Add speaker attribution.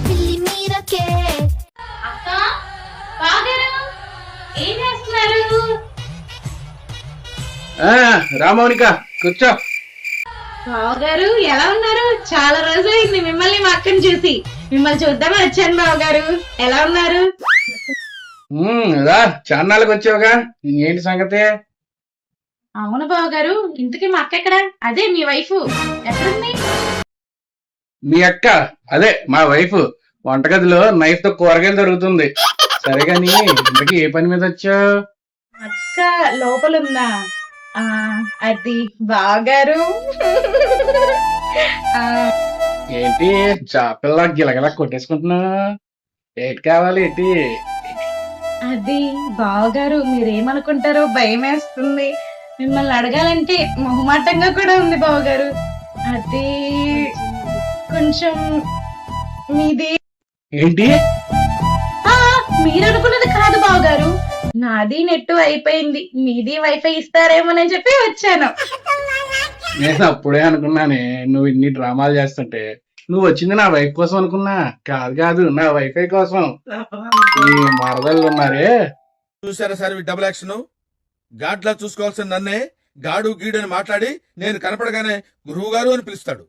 Speaker 1: పిల్లి మీరకే.
Speaker 2: అక్క బాగారు ఏం చేస్తున్నారు?
Speaker 3: రామౌనిక కూర్చో.
Speaker 2: బావగారు ఎలా ఉన్నారు? చాలా రోజులు అయింది మిమ్మల్ని మా అక్కని చూసి. మిమ్మల్ని చూద్దామని వచ్చాను బావగారు. ఎలా ఉన్నారు?
Speaker 3: రా చాన్నాళ్ళకి వచ్చావుగా, ఏంటి సంగతి?
Speaker 2: అవును బావగారు, ఇంతకీ మా అక్క ఎక్కడ? అదే మీ వైఫ్ ఎక్కడుంది?
Speaker 3: మీ అక్క అదే మా వైఫ్ వంటగదిలో నైఫ్ తో కూరగాయలు దొరుకుతుంది. సరే గాని ఇంతకీ ఏ పని మీద వచ్చావు?
Speaker 2: అక్క లోపలుందా? ఆ అది బావగారు. ఆ,
Speaker 3: ఏంటి చాపిల్లా గిలగలా కొట్టేసుకుంటున్నావు? ఏంటి కావాలి ఏంటి?
Speaker 2: అది బావగారు మీరేమనుకుంటారో భయం వేస్తుంది. మిమ్మల్ని అడగాలంటే మొహమాటంగా కూడా ఉంది బావగారు. అది కొంచెం మీది.
Speaker 3: ఏంటి?
Speaker 2: ఆ, మీరు అనుకున్నది కాదు బావగారు. నాది నెట్టు అయిపోయింది, మీది వైఫై ఇస్తారేమోనని చెప్పి వచ్చాను.
Speaker 3: నేను అప్పుడే అనుకున్నానే నువ్వు ఇన్ని డ్రామాలు చేస్తుంటే. నువ్వు వచ్చింది నా వైఫ్ కోసం అనుకున్నా. కాదు కాదు, నా వైఫై కోసం. ఈ మరదళ్ళు ఉన్నారే.
Speaker 4: చూసారా సార్ ఈ డబుల్ యాక్షన్? గాడ్లా చూసుకోవాల్సిన నన్నే గాడు గీడు అని మాట్లాడి నేను కనపడగానే గురువు గారు అని పిలుస్తాడు.